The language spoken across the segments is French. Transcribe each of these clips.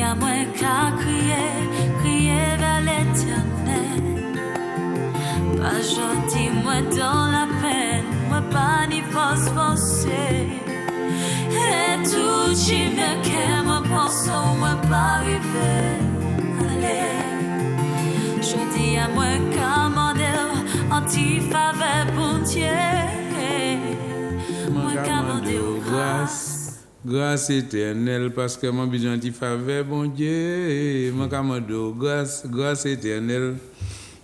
à moi qu'à crier vers l'éternel. Pas gentil, moi dans la peine, moi pas ni forcer. Et tout qui me qu'est, moi pense, moi pas arriver. Allez, je dis à moi qu'à anti-faveur pour Dieu. Moi qu'à grâce éternelle, parce que mon besoin de faveur, bon Dieu, mon commando, grâce éternelle.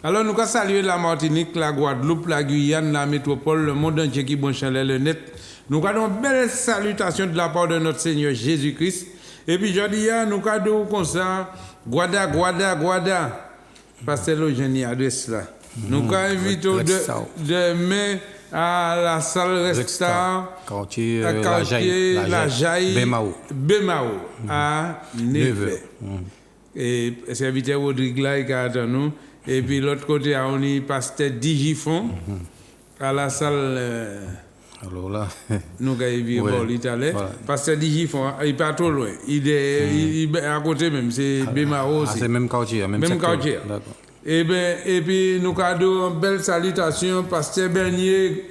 Alors, nous allons saluer la Martinique, la Guadeloupe, la Guyane, la métropole, le monde entier qui bon chaleur le net. Nous avons une belle salutation de la part de notre Seigneur Jésus-Christ. Et puis, je dis, nous avons comme ça, Guada, Pasteur Logénie, adresse là. Nous avons invité demain à la salle Resta, quartier La Jaille, Bemao, à 9h. Et serviteur Rodrigue là, qui attend nous. Et puis l'autre côté, on est pasteur Digifon, à la salle. Alors là, nous avons vu l'Italie. Pasteur Digifon, il n'est pas trop loin. Il est à côté même, c'est Bemao aussi. C'est le même quartier. Même quartier. Et puis nous avons une belle salutation, Pasteur Bernier,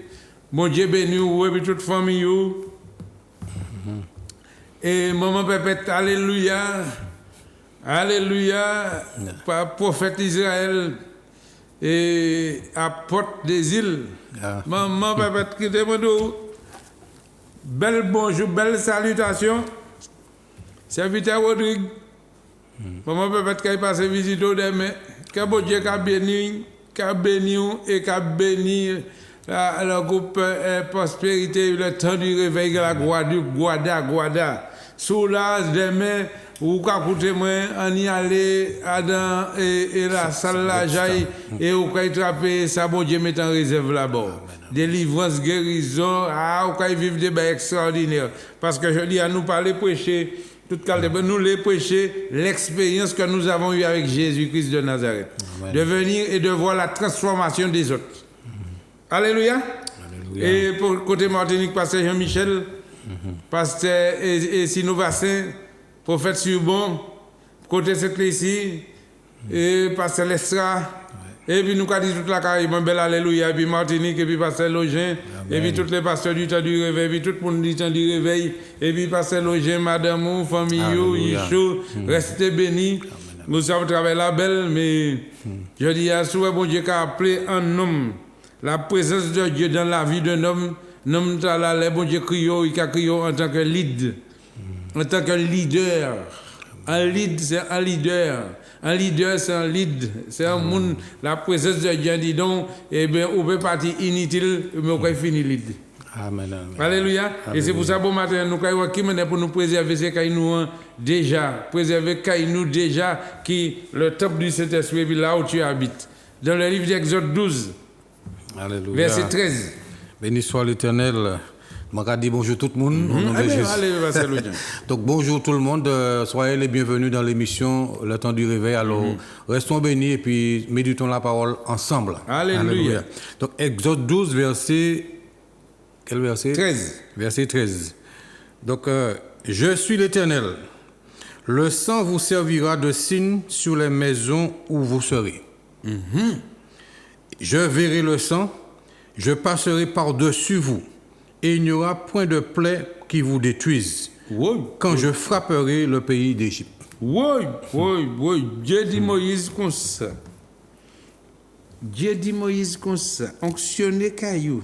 mon Dieu béni, et puis toute famille. Et maman Pépette, alléluia, prophète Israël, et apôtre des îles. Maman Pépette, qui demande, bel bonjour, belle salutation, serviteur Rodrigue. Maman Pépette, qui est passé visiter demain. Que bon Dieu qu'a béni et qu'a béni le groupe Prospérité, le temps du réveil de la Guadeloupe, Guada. Sous l'âge demain, ou qu'à côté moi, on y allait dans la salle la Jaille et ou qu'à attraper ça, bon Dieu met en réserve là-bas. Délivrance, guérison, ou qu'à vivre des bains extraordinaires. Parce que je dis à nous parler, prêcher. Nous les prêcher l'expérience que nous avons eue avec Jésus-Christ de Nazareth. Amen. De venir et de voir la transformation des autres. Alléluia. Et pour côté Martinique, pasteur Jean-Michel, pasteur Sino Vassin, prophète Surbon, côté Saint-Clécy, et pasteur Lestra. Et puis nous avons dit toute la Caraïbe, belle alléluia, et puis Martinique, et puis pasteur Login, et puis tous les pasteurs du temps du réveil, et puis tout le monde du temps du réveil, et puis pasteur Login, madame, famille, Yishou, restez bénis. Nous savons travailler la belle, mais je dis à soi, bon Dieu, qu'a appelé un homme, la présence de Dieu dans la vie d'un homme, bon Dieu, il a crié en tant que lead, en tant que leader. Un lead, c'est un leader. Un leader, c'est un lead. C'est un monde, la présence de Dieu dit donc, eh bien, on peut partir inutile, mais on peut finir lead. Amen. Alléluia. Et c'est pour ça, bon matin, nous avons qui pour nous préserver ces caïnous déjà. Préserver caïnous déjà, qui le top du Saint-Esprit, là où tu habites. Dans le livre d'Exode 12, Alléluia. Verset 13. Béni soit l'Éternel. Je dis bonjour tout le monde. Donc bonjour tout le monde, soyez les bienvenus dans l'émission Le Temps du Réveil. Alors restons bénis et puis méditons la parole ensemble. Alléluia. Donc Exode 12, verset... Quel verset? 13. Verset 13. Donc je suis l'Éternel. Le sang vous servira de signe sur les maisons où vous serez. Je verrai le sang, je passerai par-dessus vous. Et il n'y aura point de plaie qui vous détruise quand je frapperai le pays d'Égypte. Oui. Dieu dit Moïse comme ça. Onctionnez caillou.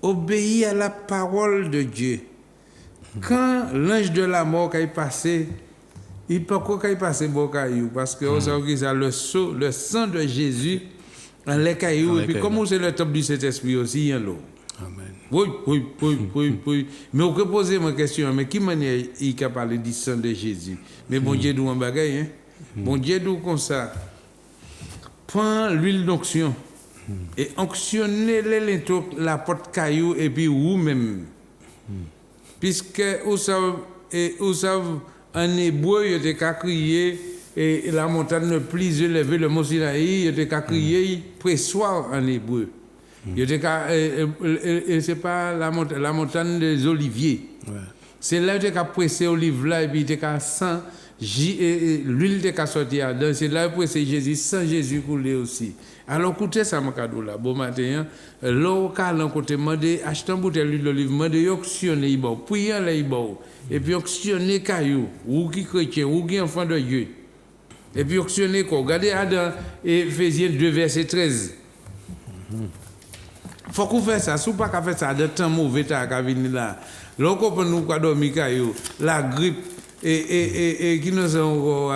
Obéis à la parole de Dieu. Quand l'ange de la mort est passé, il peut pas passer bon caillou parce que on sait que le sang de Jésus dans les cailloux. Et puis comment c'est le top du Saint-Esprit aussi, il y a l'eau. Amen. Oui. Mais on peut poser ma question, mais qui manière il a parlé du sang de Jésus? Mais bon Dieu, nous en bagaille, hein? Bon Dieu, nous comme ça. Prends l'huile d'onction et onctionnez la porte caillou et puis vous-même. Puisque vous savez, en hébreu, il était qu'à crier et la montagne ne plie lever le mot Sinaï, il était qu'à crier pressoir en hébreu. C'est pas la montagne des oliviers. Ouais. C'est là que tu as pressé olive là et puis tu as sang l'huile de sorti à danser là pour c'est Jésus sans Jésus couler aussi. Alors écoutez ça mon cadeau là bon matin là calme côté demander acheter une bouteille d'huile d'olive demander auctionner bon prier là bon et puis auctionner caillou ou qui chrétien ou qui enfant de Dieu et puis auctionner quoi regardez dans Éphésiens 2 verset 13. Faut qu'on fasse ça, si on pas faire ça de temps mauvais ta ka venir là. Là qu'on nous quoi dormir caillou, la grippe et qui nous sont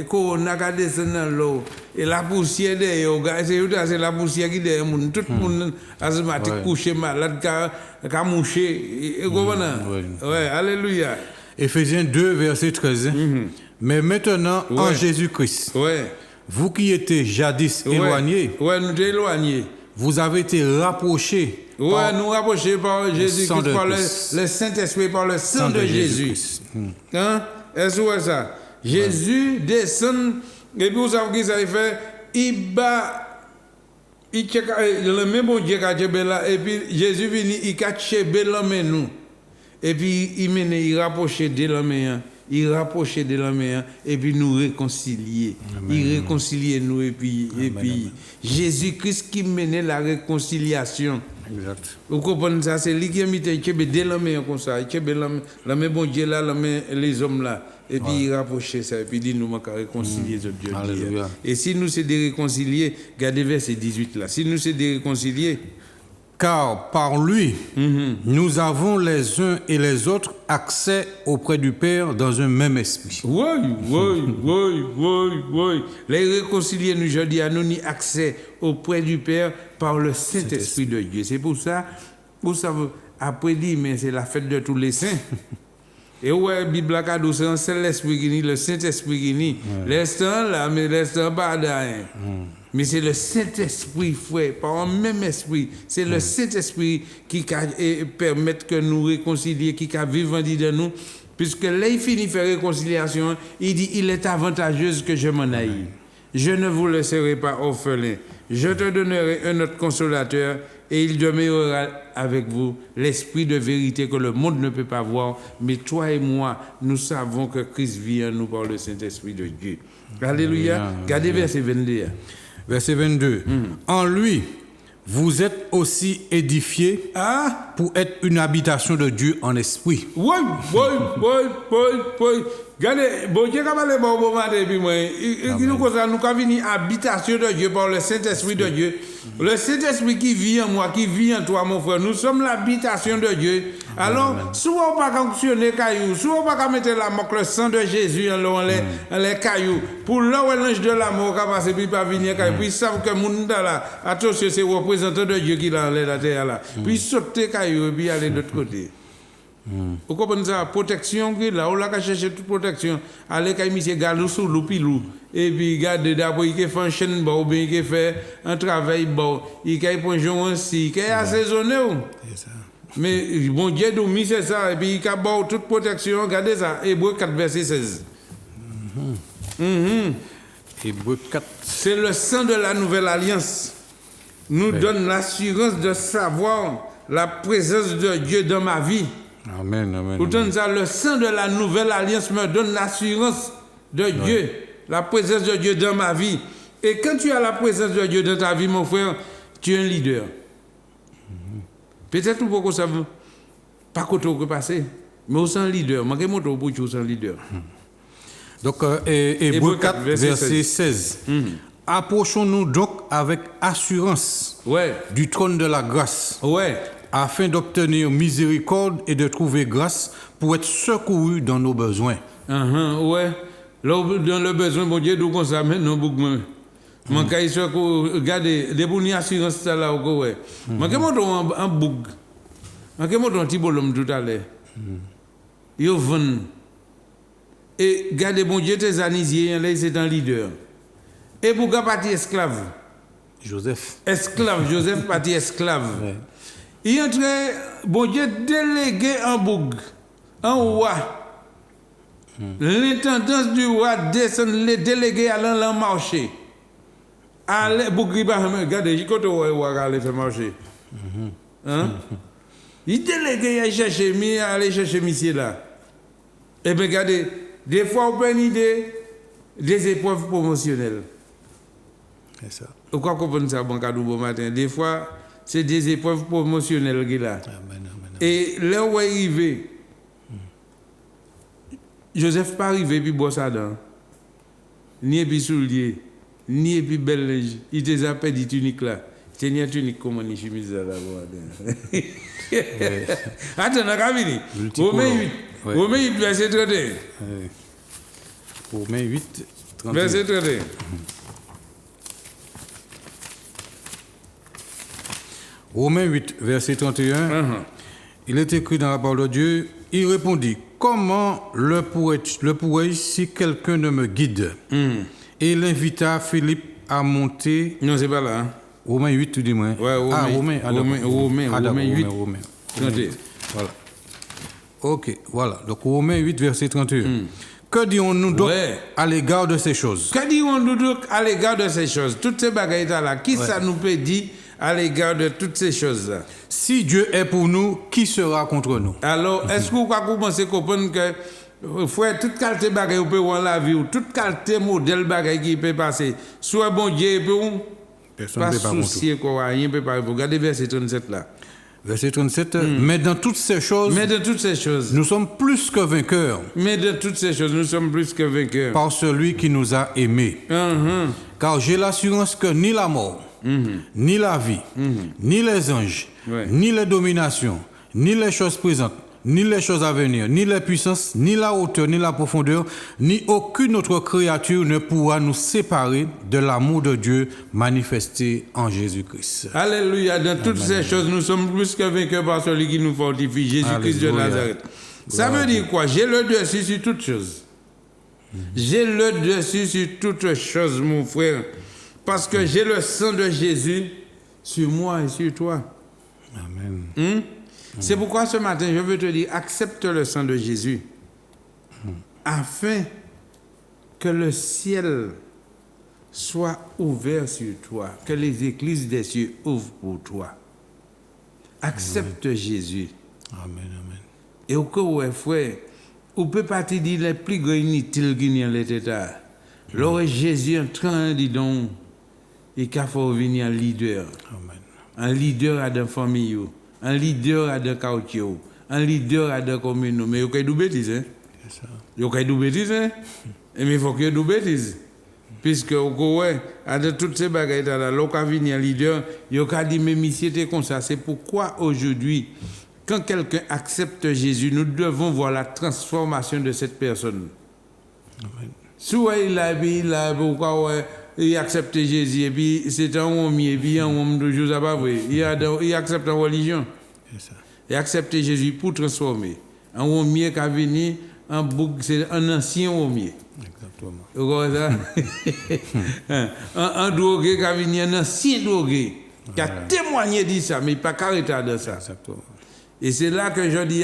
corona ka descend dans l'eau et la poussière derrière c'est la poussière qui derrière monde tout monde asthmatique couché malade ka mouché et ouais alléluia. Éphésiens 2 verset 13. Mais maintenant en Jésus-Christ. Vous qui étiez jadis éloignés. Nous éloignés. Vous avez été rapprochés. Nous rapprochés par Jésus-Christ, par le Saint-Esprit, par le sang de Jésus. Hein? Est-ce que c'est ça? Jésus descend, et puis vous savez ce qu'il fait? Il bat, le même bon Dieu qui là, et puis Jésus vient, il cache l'homme nous. Et puis il mène, il rapproche de l'homme. Il rapprochait de la main et puis nous réconcilier. Il réconciliait nous et puis Jésus-Christ qui menait la réconciliation. Exact. Vous comprenez ça? C'est lui qui a mis de la main comme ça. La main bon Dieu là, la main les hommes là. Et puis il rapprochait ça et puis il dit nous manquons réconcilier Dieu. Et si nous c'est de réconcilier, regardez verset 18 là. Si nous c'est de réconcilier. Car par lui, nous avons les uns et les autres accès auprès du Père dans un même esprit. Oui. Les réconcilier nous, je dis à nous, ni accès auprès du Père par le Saint-Esprit de Dieu. C'est pour ça, après dit, mais c'est la fête de tous les saints. Et ouais, Bible a cadeau, c'est un seul esprit qui nie, le Saint-Esprit qui nie. L'instant là, mais l'instant pas d'ailleurs. Mais c'est le Saint-Esprit, frère, par un même esprit. C'est le Saint-Esprit qui permet que nous réconcilier, qui vivre en de nous. Puisque là, il finit faire réconciliation, il dit, il est avantageux que je m'en aille. Je ne vous laisserai pas orphelin. Je te donnerai un autre consolateur et il demeurera avec vous l'esprit de vérité que le monde ne peut pas voir. Mais toi et moi, nous savons que Christ vit en nous par le Saint-Esprit de Dieu. Alléluia. Regardez verset 22. Verset 22. En lui, vous êtes aussi édifiés pour être une habitation de Dieu en esprit. Oui. Regardez, bon Dieu, quand on bon matin, puis moi, nous avons venir habitation de Dieu par le Saint-Esprit de Dieu. Le Saint-Esprit qui vit en moi, qui vit en toi, mon frère, nous sommes l'habitation de Dieu. Alors, si on ne pas fonctionner caillou, si on ne pas mettre la marque, le sang de Jésus en les cailloux, pour là où l'ange de la mort va passer, puis pas venir caillou, puis ils savent que mon là, attention, c'est le représentant de Dieu qui l'a la terre là. Puis sauter caillou et puis aller de l'autre côté. Vous comprenez ça? Protection, là, on a cherché toute protection. Allez, quand il garde sous l'oupilou. Et puis, garde d'abord, il fait un chaîne, ou bien il fait un travail, il fait un jour aussi, il est assaisonné. Mais bon Dieu, nous c'est ça. Et puis, il a toute protection. Regardez ça. Hébreux 4, verset 16. Hébreux 4. C'est le sang de la nouvelle alliance. Nous donne l'assurance de savoir la présence de Dieu dans ma vie. Amen. Pourtant, ça, le sang de la nouvelle alliance me donne l'assurance de Dieu, la présence de Dieu dans ma vie. Et quand tu as la présence de Dieu dans ta vie, mon frère, tu es un leader. Peut-être pour que ça veut pas que tu passer, mais au sein leader. Manquez mon tour pour tu es un leader. Donc, Hébreux 4, verset 16. Approchons-nous donc avec assurance du trône de la grâce. Afin d'obtenir miséricorde et de trouver grâce pour être secouru dans nos besoins. Dans le besoin, bon Dieu, nous ça maintenant beaucoup. Mon cas, regardez, les bonnes assurances là, ouais. Manquez mon un bug. Manquez mon un petit bolom tout à l'heure. Yo vend. Et regardez, bon Dieu, tes anisiers, là, c'est un leader. Et pour parti esclave. Joseph parti esclave. Il entrait, bon Dieu, délégué en boug, en roi. L'intendance du roi descend les délégués allant le marché. Allez, bougriba, regardez, quand on va aller faire marcher. Il délégué à aller chercher monsieur là. Et bien, regardez, Des fois, on peut une idée des épreuves promotionnelles. C'est ça. Vous comprenez ça, bon cadeau, bon matin. Des fois, c'est des épreuves promotionnelles qu'il a. Amen. Et là où il est arrivé, Joseph pas arrivé puis bosse à dents. Ni puis soulier, ni puis belle linge. Il était à peine tunique là. C'est une tunique comme une chemise là. Attends, on a fini. Romains 8, verset 31. Romains 8, 31. Verset 31. Romains 8, verset 31. Il est écrit dans la parole de Dieu, il répondit, comment le pourrais-je si quelqu'un ne me guide? Et il invita Philippe à monter. Non, c'est pas là. Hein? Romains 8, tu dis moi. Ouais, Romains 8. Voilà. Ok, voilà. Donc Romains 8, verset 31. Que dirons-nous donc à l'égard de ces choses? Que dirons-nous donc à l'égard de ces choses? Toutes ces bagailles là, qui ça nous peut dire à l'égard de toutes ces choses-là? Si Dieu est pour nous, qui sera contre nous? Alors, est-ce que vous commencez à comprendre que frère, toute qualité de bagaille peut voir la vie, ou toute qualité modèle bagaille qui peut passer, soit bon Dieu peut personne ne peut pas soucier quoi, rien peut pas. Regardez verset 37 là. Verset 37, mais dans toutes ces choses, nous sommes plus que vainqueurs. Mais dans toutes ces choses, nous sommes plus que vainqueurs. Par celui qui nous a aimés. Car j'ai l'assurance que ni la mort, ni la vie, ni les anges, ni les dominations, ni les choses présentes, ni les choses à venir, ni les puissances, ni la hauteur, ni la profondeur, ni aucune autre créature ne pourra nous séparer de l'amour de Dieu manifesté en Jésus-Christ. Alléluia. Dans toutes ces choses, nous sommes plus que vainqueurs par celui qui nous fortifie, Jésus-Christ de Nazareth. Ça veut dire quoi? J'ai le dessus sur toutes choses. J'ai le dessus sur toutes choses, mon frère. Parce que j'ai le sang de Jésus sur moi et sur toi. Amen. C'est pourquoi ce matin, je veux te dire, accepte le sang de Jésus afin que le ciel soit ouvert sur toi, que les églises des cieux ouvrent pour toi. Accepte Jésus. Amen. Et au cas où, frère, on peut pas te dire les plus grands inutiles qui n'y ont l'état. Lorsque Jésus est en train de dire, il faut venir un leader. Amen. Un leader à la famille. Un leader à des quartiers, un leader à des communes. Mais il y a des bêtises. C'est ça. Il y a des bêtises. Mais il faut qu'il y ait des bêtises. Puisque, à toutes ces bagailles-là, lorsqu'il vient un leader, il y a dit, mais monsieur, c'est comme ça. C'est pourquoi aujourd'hui, quand quelqu'un accepte Jésus, nous devons voir la transformation de cette personne. Amen. Soit il accepte Jésus, et puis c'est un homme, et puis un homme de Jésus, pas vrai. Il accepte la religion. Il accepte Jésus pour transformer. Un homme qui a venu, c'est un ancien homme. Exactement. Vous comprenez ça? Un drogué qui a venu, un ancien drogué, qui a témoigné de ça, mais il n'a pas arrêté de ça. Exactement. Et c'est là que je dis,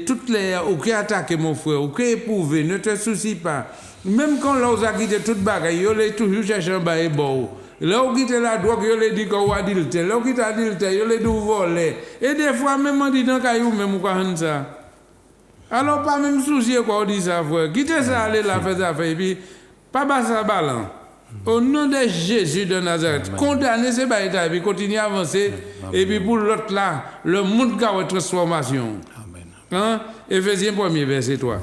toutes les, aucun attaque mon frère, aucun éprouvé, ne te soucie pas. Même quand l'on a quitté toute bagaille, on est toujours cherché un bail bon. Là où quitte la drogue, on les dit qu'on a adultère. Là où quitte adultère, on les dit voler. Et des fois, même on dit dans le caillou, même on a ça. Alors, pas même soucier quoi on dit ça, frère. Quittez ça, allez là, faites ça, et puis, pas passer à ballon. Au nom de Jésus de Nazareth, condamnez ces bails, et puis continuez à avancer. Et puis pour l'autre là, le monde qui a une transformation. Amen. Hein? Éphésiens 1er, verset 3.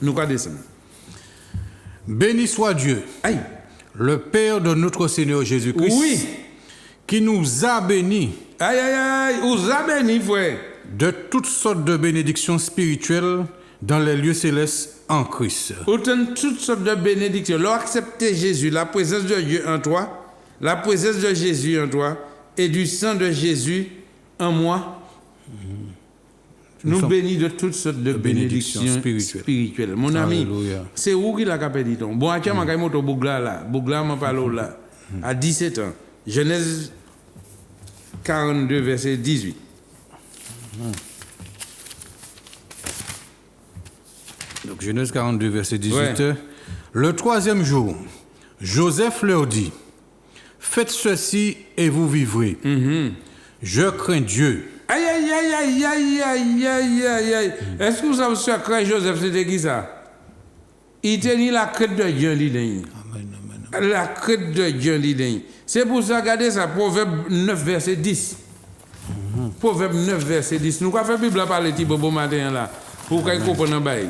Nous allons descendre. Béni soit Dieu, le Père de notre Seigneur Jésus-Christ, qui nous a bénis nous a bénis, frère, de toutes sortes de bénédictions spirituelles dans les lieux célestes en Christ. Autant toutes sortes de bénédictions. Leur accepter Jésus, la présence de Dieu en toi, la présence de Jésus en toi et du sang de Jésus en moi. Nous bénis de toutes sortes de bénédictions spirituelles. Mon ami, c'est où qu'il a capé dit on? Bon, à ma moto Bougla là, Bougla m'a parlé là, à 17 ans. Genèse 42, verset 18. Donc Genèse 42, verset 18. Le troisième jour, Joseph leur dit, faites ceci et vous vivrez. Je crains Dieu. Aïe. Est-ce que vous savez ce que Joseph c'était qui ça? Il tenait la crainte de Dieu. La crainte de Dieu. C'est pour ça, regardez ça, Proverbe 9, verset 10. Proverbe 9, verset 10. Nous avons fait la Bible parler de bon matin là, pour qu'on comprenne bien.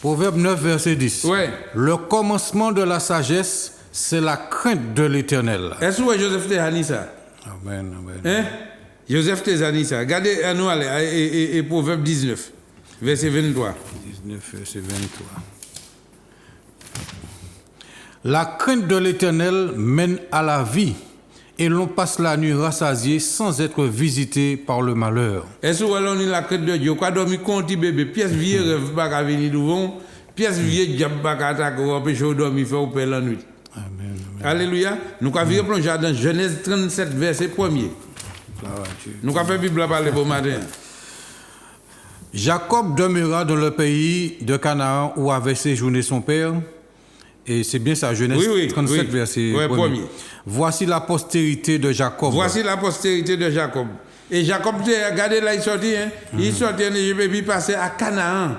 Proverbe 9, verset 10. Ouais. Le commencement de la sagesse, c'est la crainte de l'Éternel. Est-ce que Joseph Tehani ça? Amen, amen. Hein? Joseph Tehani ça. Regardez, nous allez, et Proverbe 19, verset 23. 19, verset 23. La crainte de l'Éternel mène à la vie, et l'on passe la nuit rassasié sans être visité par le malheur. Est-ce que l'on a la crainte de Dieu? Quand on dormi conti bébé, pièce vieille rêve pas venir devant, pièce vieille diable pas attaquer, empêcher de dormir, faire au père la nuit. Amen. Alléluia. Nous avons plongé dans Genèse 37, verset 1er. Nous avons fait Bible parler pour matin. Jacob demeura dans le pays de Canaan où avait séjourné son père. Et c'est bien ça, Genèse 37, verset 1er. Voici la postérité de Jacob. Voici la postérité de Jacob. Et Jacob, regardez là, il sortit. Hein? Il sortit en Égypte et puis passé à Canaan.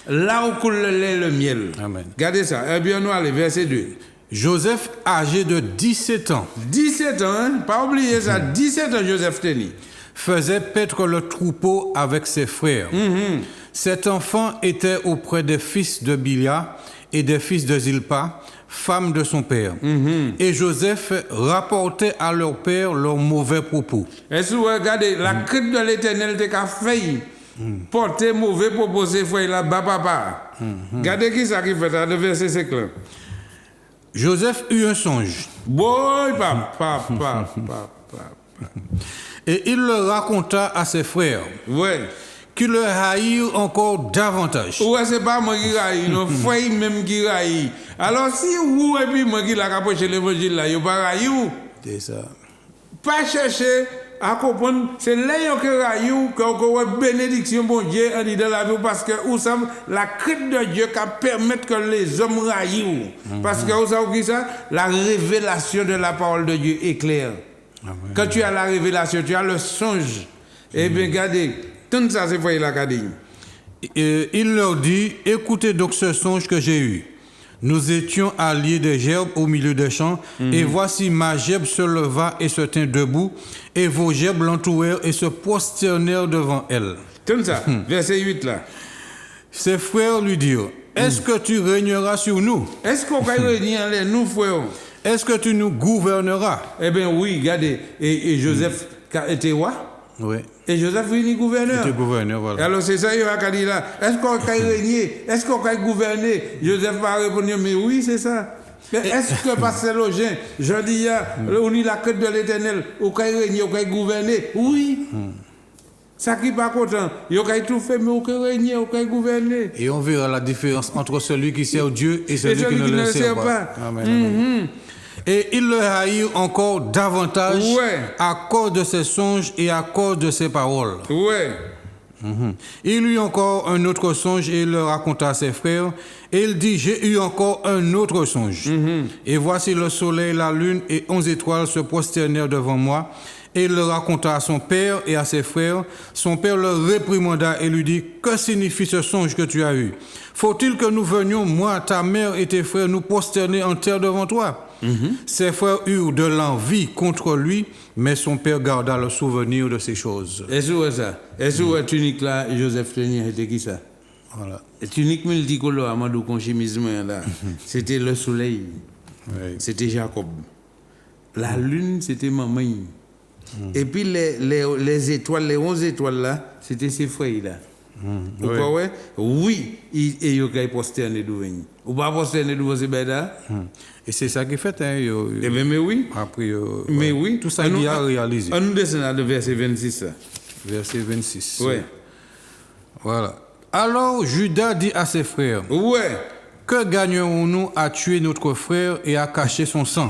Là où coule le lait et le miel. Amen. Regardez ça. Et bien, nous allons, verset 2. Joseph, âgé de 17 ans. 17 ans, hein? Pas oublier ça. 17 ans, Joseph Teni. Faisait paître le troupeau avec ses frères. Cet enfant était auprès des fils de Bilia et des fils de Zilpa, femme de son père. Et Joseph rapportait à leur père leurs mauvais propos. Est-ce que vous regardez, la crainte de l'Éternel te a fait porter mauvais propos, c'est frère là-bas, papa. Regardez qui ça qui fait ça, le verset 5 là. Joseph eut un songe. Boy, papa. Et il le raconta à ses frères. Ouais. Qui le haïrent encore davantage. Ouais, c'est pas moi qui haïs, non, frère même qui haïs. Alors si vous et puis moi qui l'a rapproché l'évangile là, vous pas haïs. C'est ça. Pas chercher à comprendre, c'est là que haïs, que bénédiction bon Dieu en dit dans la vie parce que vous savez la crainte de Dieu qui permet que les hommes haïs. Parce que vous savez ça, la révélation de la parole de Dieu est claire. Amen. Quand tu as la révélation, tu as le songe. Eh bien, regardez. Tout ça, c'est pour la académie. Il leur dit, écoutez donc ce songe que j'ai eu. Nous étions alliés des gerbes au milieu des champs, et voici ma gerbe se leva et se tint debout, et vos gerbes l'entourèrent et se prosternèrent devant elle. Tout ça, verset 8 là. Ses frères lui dirent, est-ce que tu régneras sur nous? Est-ce qu'on va régner nous, frères? Est-ce que tu nous gouverneras? Eh bien oui, regardez, et Joseph était roi? Oui. Et Joseph est gouverneur. Il était gouverneur, voilà. Alors c'est ça, il a dit là. Est-ce qu'on va régner? Est-ce qu'on va gouverner? Joseph va répondre, mais oui, c'est ça. Est-ce que Pasteur Login, je dis, on est la crainte de l'Éternel, on va régner, on va gouverner? Oui. Ça qui n'est pas content. Il va tout faire, mais on va régner, on va gouverner. Et on verra la différence entre celui qui sert Dieu et celui qui ne le sert pas. Amen. Amen. Et il le haït encore davantage à cause de ses songes et à cause de ses paroles. Il eut encore un autre songe et il le raconta à ses frères. Et il dit, j'ai eu encore un autre songe. Et voici le soleil, la lune et 11 étoiles se prosternèrent devant moi. Et il le raconta à son père et à ses frères. Son père le réprimanda et lui dit, que signifie ce songe que tu as eu? Faut-il que nous venions, moi, ta mère et tes frères, nous prosterner en terre devant toi? Ses frères eurent de l'envie contre lui, mais son père garda le souvenir de ces choses. Est-ce que ça? Est-ce que tunique là, Joseph Tenier, c'était qui ça? Voilà. Tunique multicolore, Amadou Conchimisme là, c'était le soleil. C'était Jacob. La lune, c'était maman. Et puis les étoiles, les 11 étoiles là, c'était ses frères là. Oui, et il y a posterné devant. Ou pas posterné devant ces bêtes. Et c'est ça qui fait. Eh bien, mais oui. Après, mais oui. Tout ça, il a réalisé. On nous descend à verset 26. Verset 26. Oui. Voilà. Alors Judas dit à ses frères. Que gagnerons-nous à tuer notre frère et à cacher son sang?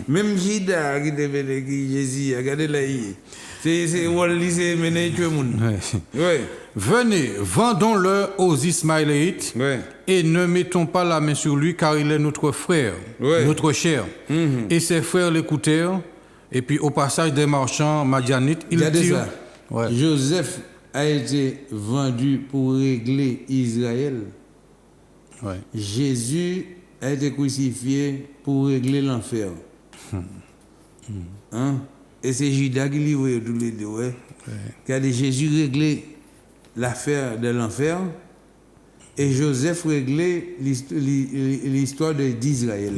Même Judas qui devait Jésus, regardez là. C'est Wally, c'est mené tuer mon. Venez, vendons-le aux Ismaélites et ne mettons pas la main sur lui car il est notre frère, notre chair. Et ses frères l'écoutèrent. Et puis au passage des marchands madianites, ils dirent. Joseph a été vendu pour régler Israël. Ouais. Jésus a été crucifié pour régler l'enfer. Hein? Et c'est Judas qui livre tous les deux. Ouais. Car Jésus réglait l'affaire de l'enfer et Joseph réglait l'histoire d'Israël.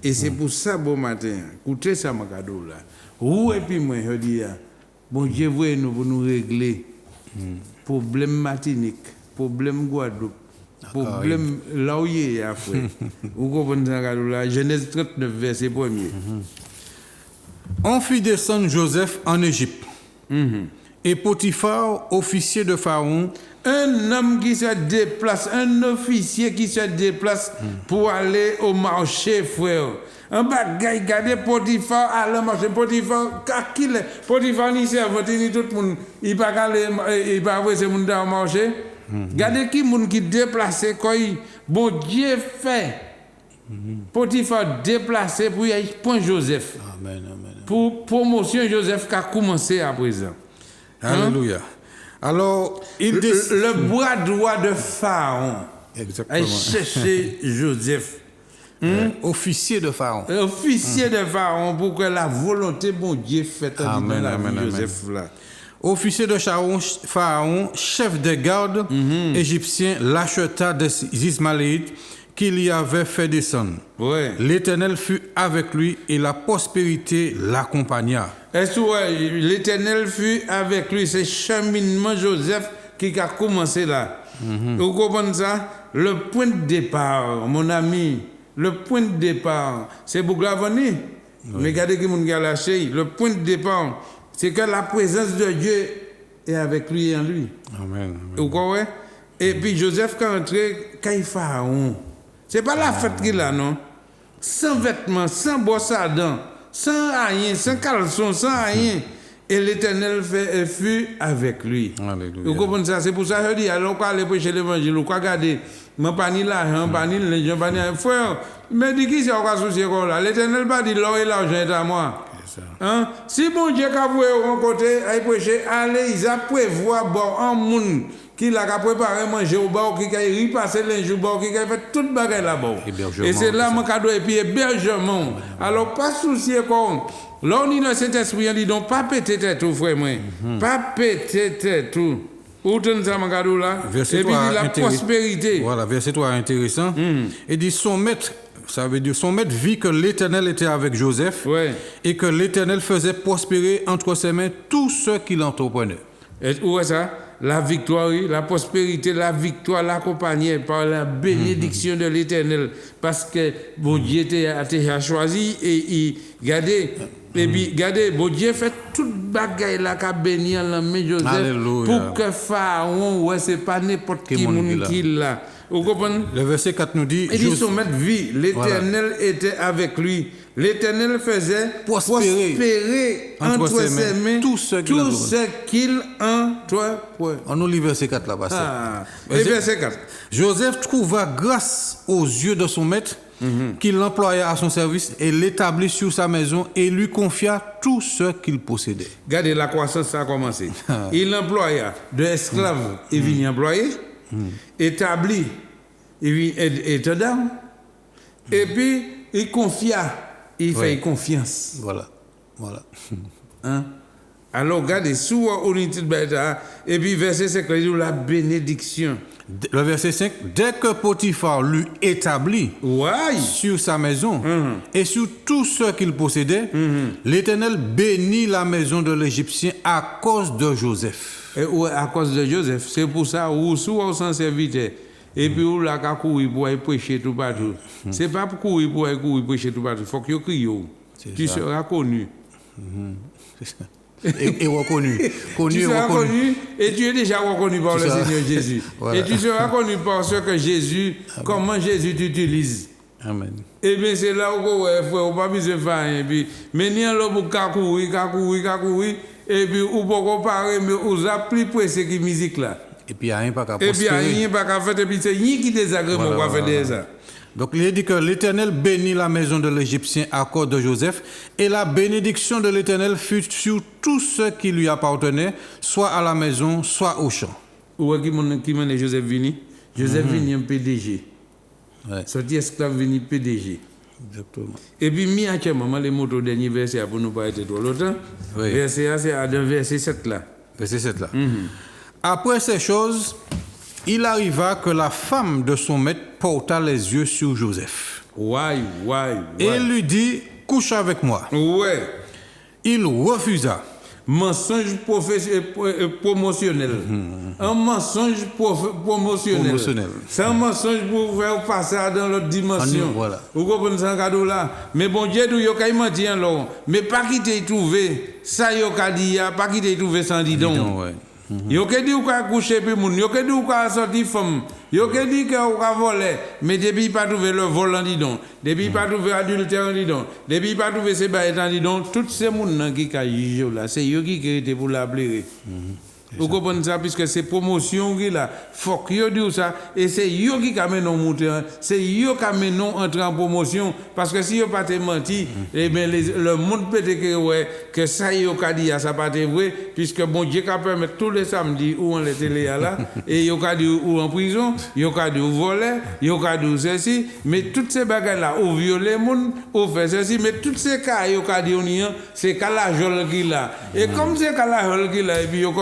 Et c'est pour ça, bon matin, écoutez ça, mon cadeau là. Où et puis moi, je dis, bon Dieu, voyez nous pour nous régler problème Martinique, problème Guadeloupe, problème là où il y a après. Vous comprenez ça, cadeau là? Genèse 39, verset 1er. On fit descendre Joseph en Égypte. Et Potiphar, officier de Pharaon, un homme qui se déplace, un officier qui se déplace pour aller au marché, frère. Un bagage, regardez Potiphar, à le marché. Potiphar, Potiphar, ni servant, ni tout le monde, il va avoir ce monde au marché. Regardez qui monde qui déplace, quoi, bon Dieu fait. Potiphar déplacé pour y aller point Joseph. Amen. Pour promotion Joseph qui a commencé à présent. Alléluia. Alors, le bras droit de Pharaon a cherché Joseph. Officier de Pharaon. Officier de Pharaon pour que la volonté bon Dieu faite dans la vie de Joseph là. Officier de Pharaon, chef des gardes égyptiens, l'acheta des Ismaélites qu'il y avait fait descendre. Ouais. L'Éternel fut avec lui et la prospérité l'accompagna. Est-ce que l'Éternel fut avec lui? C'est cheminement Joseph qui a commencé là. Vous comprenez ça? Le point de départ, mon ami, le point de départ, c'est pour l'avenir. Mais regardez qui mon gars lâché. Le point de départ, c'est que la présence de Dieu est avec lui et en lui. Amen. Vous comprenez? Et puis Joseph qui est entré, quand Pharaon. C'est pas la fête qu'il a, non? Sans vêtements, sans brosse à dents, sans rien, sans caleçon, sans rien. Et l'Éternel fut avec lui. Alléluia. Vous comprenez ça? C'est pour ça que je dis, alors qu'on aller prêcher l'évangile, ou quoi garder, je pas ni l'argent, pas ni l'argent, pas ni frère, mais dis qui c'est qu'on va soucier comme là? L'Éternel pas dit l'or et l'argent est à moi. Hein? Si bon Dieu a voué au côté, à prêcher, allez, ils a prévoir bon un monde qui l'a préparé manger au bord, qui a repassé l'injou au bord, qui a fait toute bagarre là-bas. Et c'est là mon cadeau, et puis hébergement. Alors, pas soucier comme. Là, on dit dans cet esprit, on dit donc, pas péter tête tout, frère, moi. Pas péter tête tout. Où tu ça, mon cadeau là? Verset et puis, la prospérité. Voilà, verset 3 intéressant. Et dit son maître. Ça veut dire son maître vit que l'Éternel était avec Joseph et que l'Éternel faisait prospérer entre ses mains tout ce qu'il entreprenait. Et où est ça? La victoire, la prospérité, la victoire l'accompagnait par la bénédiction de l'Éternel. Parce que bon Dieu a choisi et regardez, et puis regardez, bon Dieu fait toute bagaille là qu'a béni en la main Joseph. Alléluia. Pour que Pharaon, c'est pas n'importe qui monde qui l'a. Vous comprenez? Le verset 4 nous dit... Il dit son maître vit, l'Éternel était avec lui. L'Éternel faisait prospérer entre ses mains tout ce qu'il entreprenait. On nous lit verset 4 là-bas. Et verset 4. Joseph trouva grâce aux yeux de son maître, qu'il l'employa à son service et l'établit sur sa maison et lui confia tout ce qu'il possédait. Regardez, la croissance ça a commencé. Il l'employa de esclave, il vient employer. Établi, il est dedans, et puis il confia, il fait confiance. Voilà. Hein? Alors, regardez, sous l'unité de bêta, et puis verset 5, la bénédiction. Le verset 5, dès que Potiphar l'eut établi sur sa maison et sur tout ce qu'il possédait, l'Éternel bénit la maison de l'Égyptien à cause de Joseph. Et à cause de Joseph, c'est pour ça où souvent sans serviteur et puis où la courir pour aller prêcher tout partout. C'est pas pour courir pour aller prêcher tout partout, faut que tu cries. Tu seras connu. Et reconnu. Tu seras connu et tu es déjà reconnu par le Seigneur Jésus. Voilà. Et tu seras connu parce que Jésus, comment Jésus t'utilise. Amen. Et bien c'est là où on ne pas besoin de faire rien. Mais ni l'homme pour courir. Et puis, ou pas comparer, mais vous appelez pour ce qui musique là. Et puis, il n'y a rien pas qu'à prospérer. Et puis, il n'y a rien pas qu'à faire. Et puis, c'est rien qui désagréable pour faire ça. Donc, il dit que l'Éternel bénit la maison de l'Égyptien à cause de Joseph, et la bénédiction de l'Éternel fut sur tout ce qui lui appartenait, soit à la maison, soit au champ. Où est-ce qui m'a Joseph vini? Joseph vini un PDG. Ouais. Sorti esclave venu PDG. Exactement. Et puis, mi actuellement, les motos dernier verset pour nous pas être trop longtemps. Oui. Verset, c'est à verset 7 là. Verset 7 là. Après ces choses, il arriva que la femme de son maître porta les yeux sur Joseph. Et lui dit, couche avec moi. Ouais. Il refusa. Mensonge promotionnel. Un mensonge promotionnel. C'est un mensonge pour faire passer dans l'autre dimension. Voilà. Vous comprenez ça, cadeau là? Mais bon Dieu, il y a menti alors. Mais pas qui t'a trouvé, ça y a dit, pas qui t'a trouvé sans dis donc. Yo ke di ou ka coucher puis moun, yo ke di ou ka sorti femme, yo ke di que ou ka voler, mais depuis pas trouver le volant dit donc, depuis pas trouver adultère dit donc, depuis pas trouver ces bails dit donc, tous ces moun qui ka juge là, c'est yo qui était pour la blairer. Vous comprenez ça puisque c'est promotion qui là, faut que yo dit ça et c'est yo qui amène nous monter, c'est yo qui amène nous entrer en promotion parce que si yo pas te menti, eh ben le monde peut que ouais que ça yo ka dit ça pas vrai puisque bon Dieu ka permettre tous les samedis ou on les télé là et yo ka dit ou en prison, yo ka dit ou voler, yo ka dit ceci, mais toutes ces bagages là ou violer monde, ou faire ceci, mais toutes ces cas yo ka dit on c'est calajol qui là et comme c'est calajol qui là et puis yo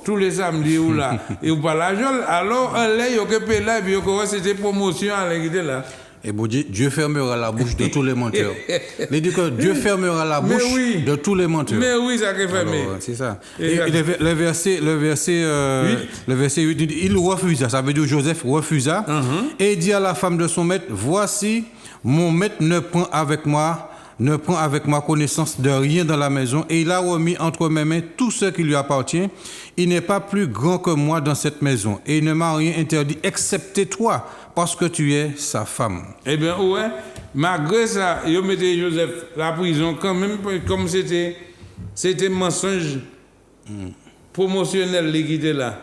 tous les samedis ou là et ou pas l'argent alors là yo que paye là et puis yo c'était promotion à l'équité là et bon Dieu fermera la bouche de tous les menteurs. Il dit que Dieu fermera la bouche de tous les menteurs. Mais oui, ça qui fermé. C'est ça. Et le verset 8 dit il refusa, ça veut dire Joseph refusa et dit à la femme de son maître, voici mon maître ne prend avec moi connaissance de rien dans la maison et il a remis entre mes mains tout ce qui lui appartient. Il n'est pas plus grand que moi dans cette maison et il ne m'a rien interdit excepté toi parce que tu es sa femme. Eh bien, ouais, malgré ça, il mettait Joseph la prison quand même, comme c'était mensonge promotionnel qui était là.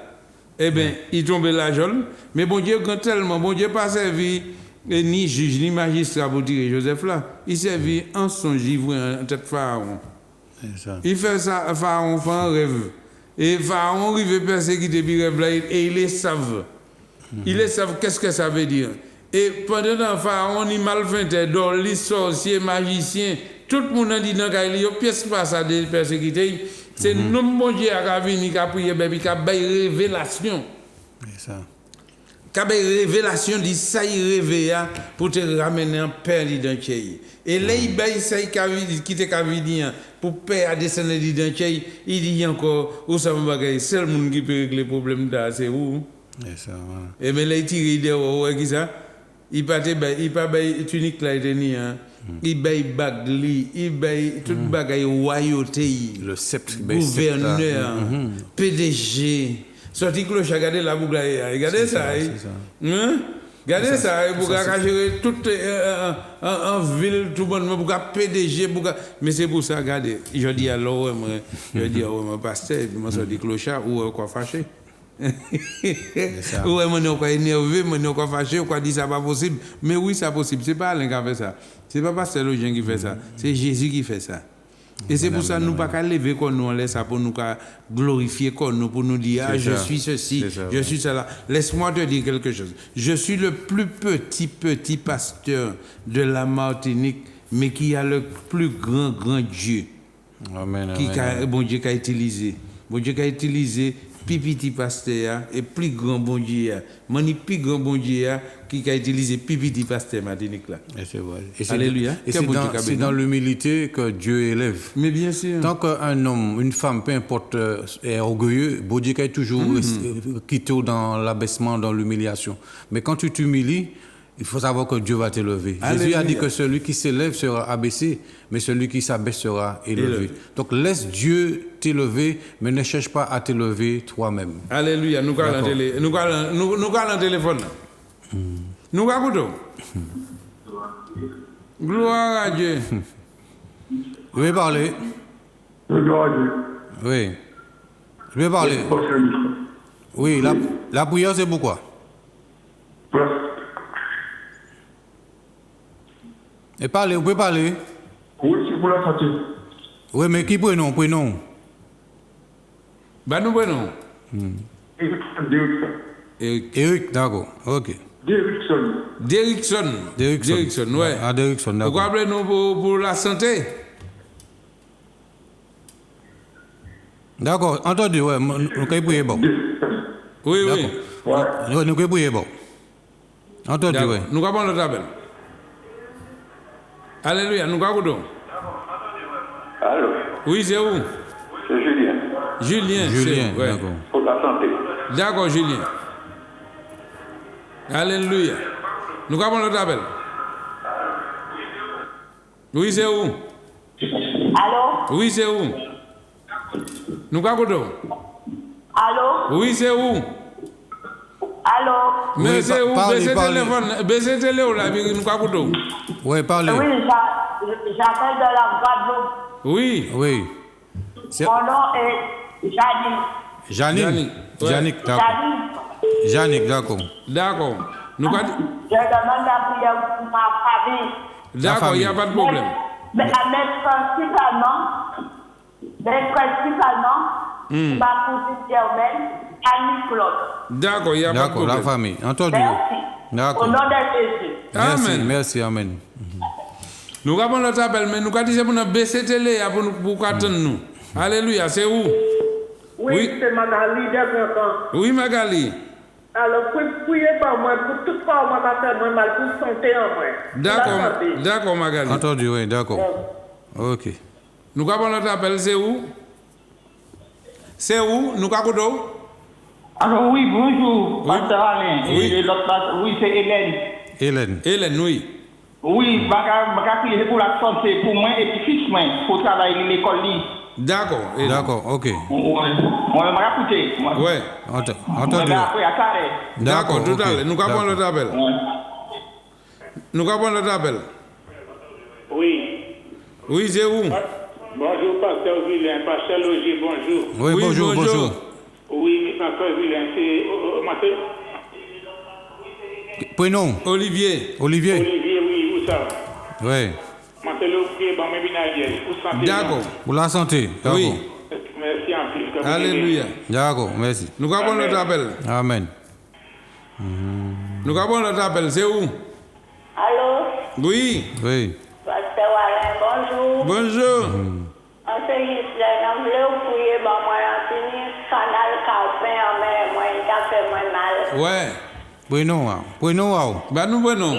Eh bien, il tombait la geôle. Mais bon Dieu, quand tellement, bon Dieu pas servi ni juge, ni magistrat pour tirer Joseph là. Il servit en songe, en tête Pharaon. Il fait ça, Pharaon fait un rêve. Et Pharaon arrive persécuter puis rêve là, et il les savent. Il les savent qu'est-ce que ça veut dire. Et pendant que Pharaon, il malfaiteur, dans les sorciers, magiciens, tout le monde a dit dans il y a pièce pas ça de persécuter. C'est nous, bon Dieu, qui a venu, qui a prié, qui a fait révélation. C'est ça. Quand révélation dit ça il réveille pour te ramener en père d'identité et là il baille ça qui te cavidi pour père à descendre d'identité il dit encore où ça va gagner seul monde qui peut régler problème là c'est où et mais là il tire dehors qui ça il pas baille tunique là il il baille bagli il baille toute bagaille royauté le sceptre gouverneur PDG sorti cloche à garder la boucle regardez ça regardez ça pour gérer toute en ville tout le monde pour PDG mais c'est pour ça regardez je dis alors je dis mon pasteur moi sorti cloche ou quoi fâché ouais mon quoi énervé mon quoi fâché quoi dit ça pas possible mais oui ça possible c'est pas Alain qui fait ça c'est pas pasteur le gens qui fait ça c'est Jésus qui fait ça. Et c'est pour ça que nous ne pouvons pas lever comme nous, on laisse ça pour nous glorifier comme nous, pour nous dire ah, je suis ceci, je suis cela. Laisse-moi te dire quelque chose. Je suis le plus petit pasteur de la Martinique, mais qui a le plus grand Dieu. Amen. Bon Dieu qui a utilisé. Bon Dieu qui a utilisé petit pasteur et plus grand bon Dieu. Mani plus grand bon Dieu qui a utilisé petit pasteur Martinique là. Et c'est vrai. Alléluia. Et c'est dans l'humilité que Dieu élève. Mais bien sûr. Tant qu'un homme, une femme, peu importe, est orgueilleux, bon Dieu qui est toujours quitté dans l'abaissement, dans l'humiliation. Mais quand tu t'humilies, il faut savoir que Dieu va t'élever. Jésus a dit que celui qui s'élève sera abaissé, mais celui qui s'abaisse sera élevé. Donc laisse Dieu t'élever, mais ne cherche pas à t'élever toi-même. Alléluia. Nous allons téléphone. Nous allons gloire à Dieu. Je vais parler. Gloire à Dieu. Oui. Je vais parler. Oui, la prière c'est pourquoi? Et parlez, vous pouvez parler? Oui, c'est pour la santé. Oui, mais qui prénom? Bah nous prénom. Eric. Eric, d'accord, ok. Derrickson. Derrickson, ouais. Ah, Derrickson, d'accord. Vous rappelez nous pour la santé? D'accord, entendu, ouais. Nous pouvons prier, bon. Oui. Ouais, nous pouvons prier, bon. Entendu, ouais. Nous avons notre appel. Alléluia, nous avons. Allô? Oui, c'est où? C'est Julien. Julien, ouais. D'accord. Pour la santé. D'accord, Julien. Alléluia. Nous avons notre appel. Oui, c'est où? Allô? Oui, c'est où? Nous avons. Allô? Oui, c'est où? Allô? Mais Oui, c'est où? parlez, Baissez parlez. téléphone. Baissez téléphone là, nous avons. Oui, parlez. Oui, j'appelle de la Guadeloupe. Oui. Oui. C'est Mon nom est Janine. Jannick. Ouais. Jannick, d'accord. Janine, Jannick, d'accord. D'accord. Nous avons. je demande la prière pour ma famille. D'accord, il n'y a pas de problème. Mais principalement, ma cousine Germaine, Annie-Claude. D'accord, il n'y a pas de D'accord, problème. la famille. Entendu. Merci. D'accord. Au nom de Jésus. Merci, Amen. merci, amen. Nous avons notre appel, mais nous avons dit pour nous baisser télé pour attendre nous. Alléluia, c'est où? Oui. C'est Magali d'Abraham. Oui, Magali. Alors, priez pour moi, pour tout pas moi, ça fait moi mal pour santé en moi. D'accord, Magali. Entendu, oui, d'accord. Ok. Nous avons notre appel, c'est où? C'est où? Nous avons. Alors oui, bonjour, Pasteur Alain. Oui. Et l'autre, oui, c'est Hélène. Hélène, oui. Oui, je pour la santé pour moi et puis fils moi, pour travailler à l'école. D'accord. Hélène. D'accord, ok. Moi, je vais écouter. Ouais, entendu. D'accord, tout à l'heure. Nous avons notre appel. Ouais. Nous avons notre appel. Oui. Oui, c'est où? Bonjour, Pasteur Villain. Pasteur Logier, bonjour. Oui, bonjour. Oui, Pasteur Villain, c'est... Prénom? Olivier. Olivier, oui, où ça? Oui. D'accord. Pour la santé. D'accord. Oui. Merci en plus. Alléluia. D'accord, merci. Nous avons notre appel. Amen. Nous avons notre appel. C'est où? Allô? Oui. Oui. Pasteur Alain, bonjour. Bonjour. En ce Gislaine, on voulait vous prier, bon, moi, on finit canal carpin en mer, moi, il a fait moins mal. Ouais. Prénom. Bah, nous prenons.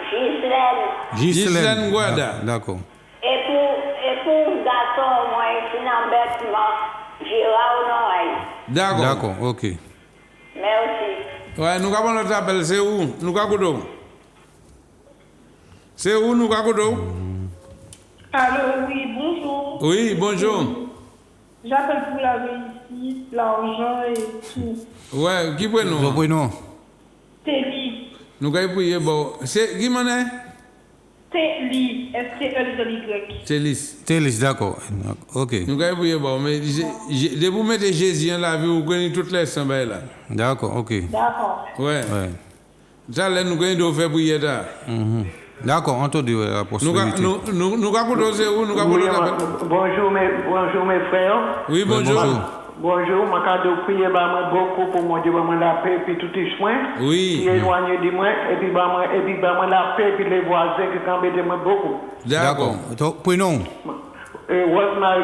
Gislaine. Gislaine Guada. D'accord. Et pour garçon, moi, il finit en bêtement, Gérard Noël. D'accord. Ok. Merci. Ouais, nous avons notre appel. C'est où? Nous avons. C'est où nous avons? Allô, oui, bonjour. Oui, bonjour. J'appelle pour la réussite, l'argent et tout. Ouais, qui peut nous? Le prénom? Téli. Nous avons prié. Bon, c'est qui m'en est? Téli. S-T-E-L-Y. Télis. D'accord. Ok. Nous avons prié. Bon, mais de vous mettre Jésus en la vie, vous connaissez toutes les semaines là. D'accord, ok. D'accord. Ouais. Ouais. Ça, là, nous avons faire prier là. D'accord, entendu la possibilité. Nous avons c'est où? Nous avons notre appel. Bonjour mes frères. Oui, bonjour. Bonjour, je vais prier beaucoup pour mon Dieu, la paix et tout les soins. Oui. Qui est éloigné de moi, et puis la paix et les voisins qui embêtent de moi beaucoup. D'accord. Prénom? Rosemary,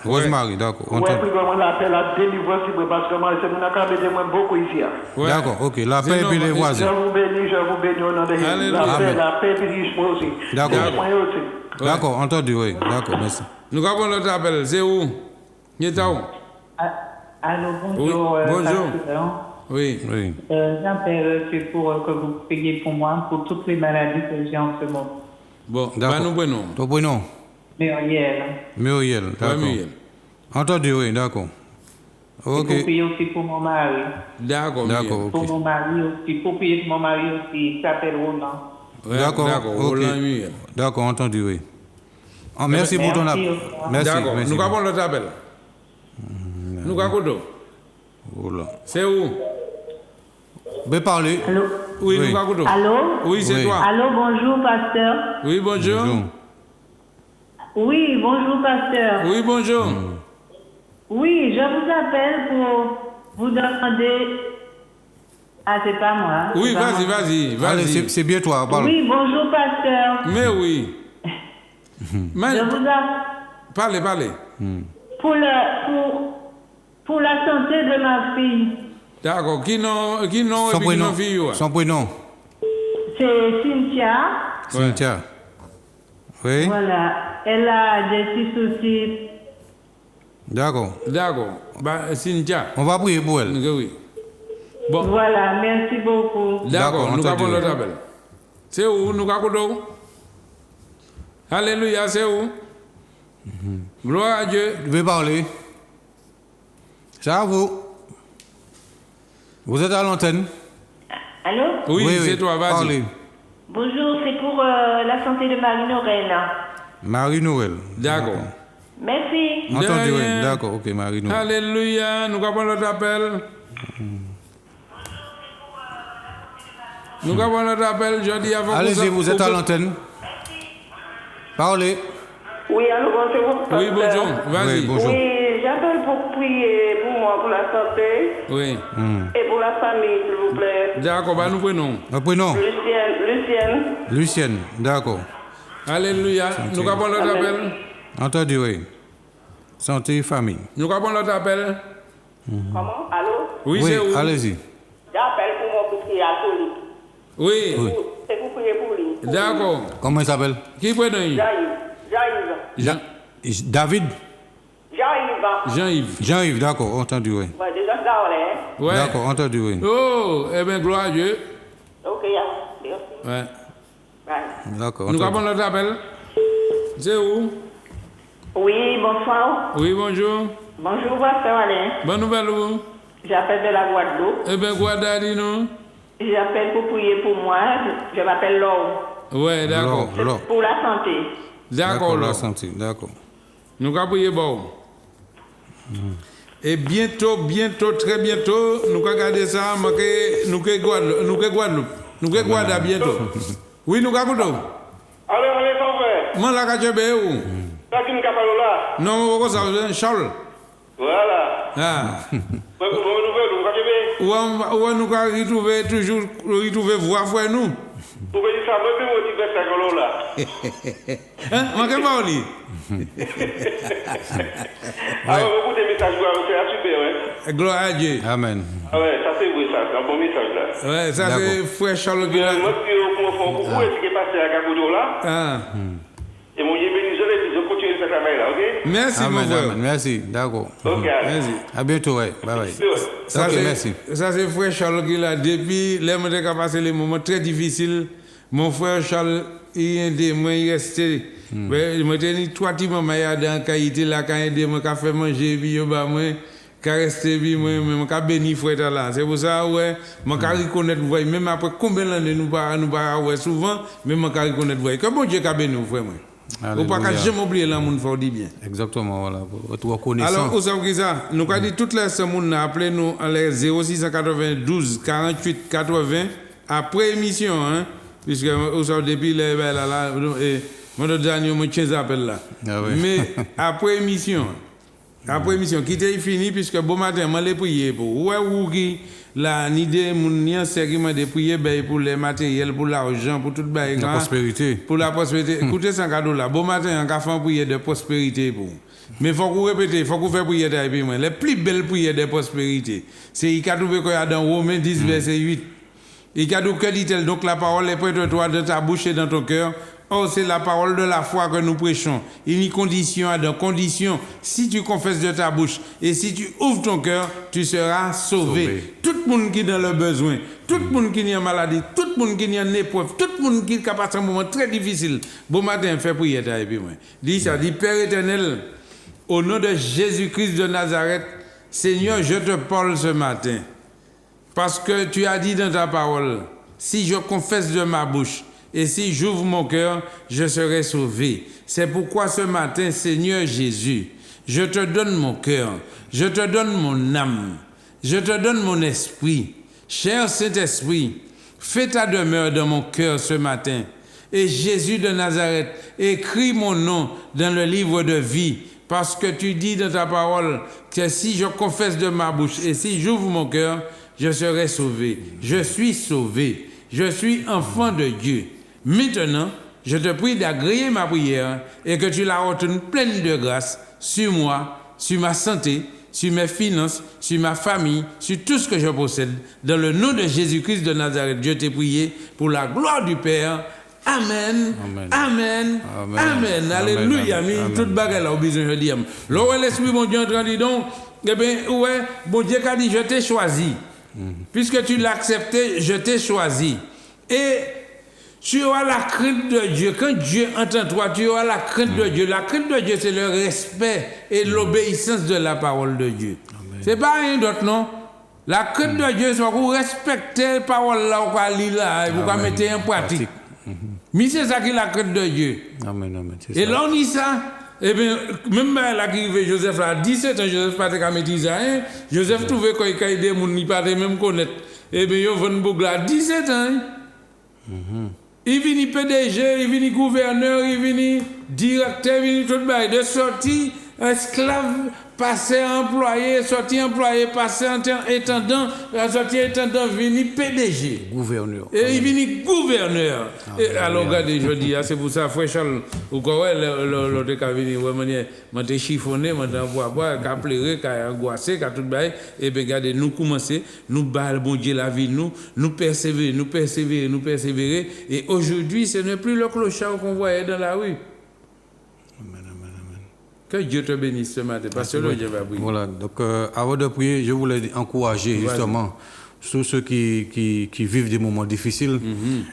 Rosemary, d'accord. Oui, puis la paix, la délivrance, parce que moi, c'est mon embêté de moi beaucoup ici. Ouais. D'accord, ok. La paix et puis les voisins. Je vous bénis au nom de Jésus. La paix et les soins aussi. D'accord. D'accord, entendu, oui. D'accord, merci. Nous avons notre appel. C'est où? Nietao. Allô, bonjour. Oui, bonjour. Oui. J'appelle pour que vous priez pour moi, pour toutes les maladies que j'ai en ce moment. Bon, bah nous prenons. Ton prénom? Muriel, d'accord. Muriel. Entendu, oui, d'accord. Ok. Pour prier aussi pour mon mari. D'accord, ok. Pour mon mari aussi. Pour prier pour mon mari aussi. Il s'appelle Roland. D'accord, ok. D'accord, entendu, oui. Oh, merci pour ton appel. Merci. D'accord, nous avons notre appel. Nous avons. C'est où? Vous pouvez parler? Allô? Oui, nous avons. Allô? Oui, c'est toi. Allô, bonjour, pasteur. Oui, bonjour. Oui, bonjour, pasteur. Oui, bonjour. Oui, je vous appelle pour vous demander Ah, c'est pas moi. Oui, C'est pas vas-y. Allez, c'est bien toi, parle. Oui, bonjour, pasteur. Mais oui. Je vous appelle Parlez. pour la santé de ma fille. D'accord. Qui non Son et puis qui non fille ou? Son prénom. C'est Cynthia. Cynthia. Oui. Voilà. Elle a des petits soucis. D'accord. Bah, Cynthia. On va prier pour elle. Oui. Bon. Voilà, merci beaucoup. D'accord, nous avons l'autre appel. C'est où nous avons? Alléluia, c'est où? Gloire à Dieu. Je vais parler. C'est à vous. Vous êtes à l'antenne? Allô? Oui, c'est toi, vas-y. Parlez. Bonjour, c'est pour la santé de Marie-Noël. Marie-Noël. D'accord. Merci. Entendu, oui. D'accord, ok, Marie-Noël. Alléluia, nous avons l'autre appel. Nous avons l'autre appel, je dis avant. Allez-y, vous êtes à l'antenne. Parlez. Oui, allô, bonjour. Oui, bonjour, vas-y. Oui, bonjour. Oui, j'appelle pour prier pour moi, pour la santé Oui. et pour la famille, s'il vous plaît. D'accord, bah nous prenons. Un prénom? Lucienne. Lucienne, d'accord. Alléluia, nous avons l'autre appel. Entendu, oui. Santé et famille. Nous avons l'autre appel. Comment? Allô? Oui, c'est où? Allez-y. J'appelle pour moi pour prier alcoolique. Oui. C'est pour prier pour lui. D'accord. Comment il s'appelle? Qui prénom? Jean-Yves. David? Jean-Yves. Jean-Yves, d'accord, entendu, oui. Ouais, déjà ça, hein? Ouais. D'accord, entendu, oui. Oh, eh bien, gloire à Dieu. Ok, merci. Ouais. Bye. D'accord, Nous entendu. avons notre appel. C'est où? Oui, bonsoir. Oui, bonjour. Bonjour, pasteur Alain. Bonne nouvelle, vous? J'appelle de la Guadeloupe. Eh bien, Guada, dis-nous. J'appelle pour prier pour moi. Je m'appelle Laure. Ouais, d'accord. Laure. Pour la santé. D'accord, la Laure. santé, d'accord. Nous allons prier bon. Et bientôt, très bientôt, nous allons garder ça, nous allons Guadeloupe. Nous allons Guadeloupe bientôt. Oui, nous allons Guadeloupe. Allez, ton frère. Moi, la cache où? T'as qui me capable là? Non, mais ça, Charles. Voilà. Ah. Bonne nouvelle, vous capable? Où nous allons retrouver voix frère nous? Vous pouvez dire ça, moi, je vais dire ça, là. Hein? Manquez pas, Oli. Alors, beaucoup de messages, c'est super, ouais. Gloire à Dieu. Amen. Ah ouais, ça c'est vrai, ça, c'est un bon message, là. Ouais, ça c'est frère Charles qui l'a. Moi, je suis au coucou, est-ce qui est passé à Gagoudou, là? Ah. Et mon Dieu béni, je continue de faire travail, là, ok? Merci, mon Amen, frère. amen. Merci, d'accord. Ok, Merci. À bientôt, ouais. Bye bye. Ça, Ok, c'est- merci. Ça, c'est frère Charles qui l'a. Depuis, les moments qui ont passé les moments très difficiles, mon frère Charles, il a aidé moi, il est resté. Je me tenais 3 petits moments dans qualité là, quand il a aidé moi, il fait manger, puis il a moi, il a resté, puis moi, il a béni frère là. C'est pour ça, ouais, je reconnaître, même après combien d'années nous pas ouais, souvent, mais je reconnaître, que bon Dieu a béni frère. Ou pas qu'à jamais oublier là, mon frère dit bien. Exactement, voilà. Votre reconnaissance. Alors, vous savez ça, nous avons dit toutes les semaines, appelez nous à les 0692 48 80 après émission, hein, puisque vous savez depuis les là, et mon dernier me tient appel là. Ah oui. Mais après émission, quittez fini puisque bon matin, je l'ai prié pour. Ouais, ou qui la idée mon ni qui m'a prié pour les matériels, pour l'argent, pour toute bail. La prospérité. Pour la prospérité. Écoutez ce cadeau là. Bon matin, on a fait une prière de prospérité pour. Mais il faut qu'on répète, il faut qu'on fasse prière de moi. Les plus belles prières de prospérité, c'est il a trouvé qu'il y a dans Romains 10 verset 8. Il a dit que dit-elle, donc la parole est près de toi, de ta bouche et dans ton cœur. Oh, c'est la parole de la foi que nous prêchons. Il y a une condition, à deux conditions. Si tu confesses de ta bouche et si tu ouvres ton cœur, tu seras sauvé. Tout le monde qui est dans le besoin, tout le monde qui est en maladie, tout le monde qui est en épreuve, tout le monde qui a passé un moment très difficile. Bon matin, fais prière et puis moi. Dis ça, dis Père éternel, au nom de Jésus-Christ de Nazareth, Seigneur, je te parle ce matin. Parce que tu as dit dans ta parole, si je confesse de ma bouche, et si j'ouvre mon cœur, je serai sauvé. C'est pourquoi ce matin, Seigneur Jésus, je te donne mon cœur, je te donne mon âme, je te donne mon esprit. Cher Saint-Esprit, fais ta demeure dans mon cœur ce matin. Et Jésus de Nazareth, écris mon nom dans le livre de vie, parce que tu dis dans ta parole que si je confesse de ma bouche et si j'ouvre mon cœur, je serai sauvé. Je suis sauvé. Je suis enfant de Dieu. Maintenant, je te prie d'agréer ma prière et que tu la retournes pleine de grâce sur moi, sur ma santé, sur mes finances, sur ma famille, sur tout ce que je possède. Dans le nom de Jésus-Christ de Nazareth, je t'ai prié pour la gloire du Père. Amen. Amen. Amen. Alléluia. Toute bagarre là, au besoin de dire. L'oreille l'esprit, mon Dieu, entend dit donc, eh bien, ouais, bon Dieu a dit, je t'ai choisi. Puisque tu l'as accepté, je t'ai choisi. Et tu auras la crainte de Dieu. Quand Dieu entend toi, tu auras la crainte de Dieu. La crainte de Dieu, c'est le respect et l'obéissance de la parole de Dieu. C'est pas rien d'autre, non? La crainte de Dieu, c'est pour respecter la parole là, ou lire là, et pour mettre en pratique. Mais c'est ça qui est la crainte de Dieu. Amen, amen. Et là, on dit ça. Eh bien, même là qui arrive Joseph là, 17 ans, Joseph pas de maîtriser rien. Joseph trouvait qu'il y a des gens qui ne pas même connaître. Eh bien, il y a Bougla, 17 ans. Il vient PDG, il vient gouverneur, il vient directeur, il vient tout le monde. De sortie, esclave, passé employé, sorti employé, passé intendant, sorti intendant, vient PDG. Gouverneur. Et il vient gouverneur. Et alors, regardez, je dis, c'est pour ça, frère Charles, ou quoi, l'autre qui vient, moi, je chiffonné, moi, je bois, qui a pleuré, qui a angoissé, qui a tout le monde. Et bien, regardez, nous commençons, nous battons, bon Dieu, la vie, nous persévérer. Et aujourd'hui, ce n'est plus le clochard qu'on voyait dans la rue. Que Dieu te bénisse ce matin, parce que Dieu va prier. Voilà, donc avant de prier, je voulais encourager justement tous ceux qui vivent des moments difficiles.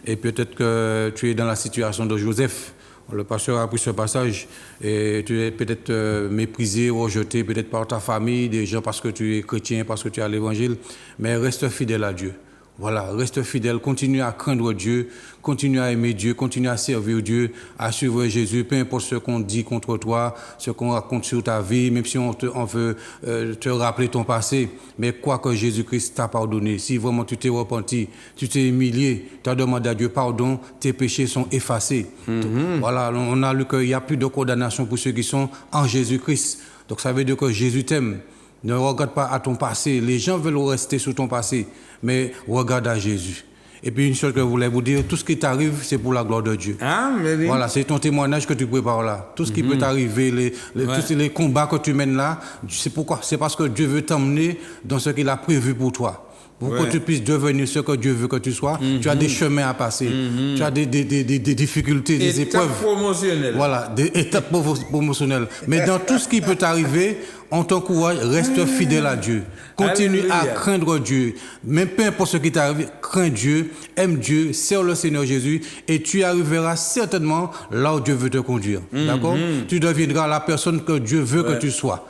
Et peut-être que tu es dans la situation de Joseph. Le pasteur a pris ce passage et tu es peut-être méprisé, rejeté, peut-être par ta famille, des gens parce que tu es chrétien, parce que tu as l'évangile. Mais reste fidèle à Dieu. Voilà, reste fidèle, continue à craindre Dieu, continue à aimer Dieu, continue à servir Dieu, à suivre Jésus, peu importe ce qu'on dit contre toi, ce qu'on raconte sur ta vie, même si on veut te rappeler ton passé, mais quoi que Jésus-Christ t'a pardonné, si vraiment tu t'es repenti, tu t'es humilié, tu as demandé à Dieu pardon, tes péchés sont effacés. Donc, voilà, on a lu qu'il n'y a plus de condamnation pour ceux qui sont en Jésus-Christ. Donc ça veut dire que Jésus t'aime. Ne regarde pas à ton passé. Les gens veulent rester sur ton passé, mais regarde à Jésus. Et puis une chose que je voulais vous dire, tout ce qui t'arrive, c'est pour la gloire de Dieu. Voilà, c'est ton témoignage que tu prépares là. Tout ce qui peut t'arriver, tous les combats que tu mènes là, c'est pourquoi? C'est parce que Dieu veut t'emmener dans ce qu'il a prévu pour toi. Pour que tu puisses devenir ce que Dieu veut que tu sois, tu as des chemins à passer, tu as des difficultés, des épreuves. Promotionnelles. Voilà, des étapes promotionnelles. Mais dans tout ce qui peut t'arriver, on t'encourage, reste fidèle à Dieu. Continue à craindre Dieu. Même peu importe ce qui t'arrive, crains Dieu, aime Dieu, sers le Seigneur Jésus et tu arriveras certainement là où Dieu veut te conduire. D'accord? Tu deviendras la personne que Dieu veut que tu sois.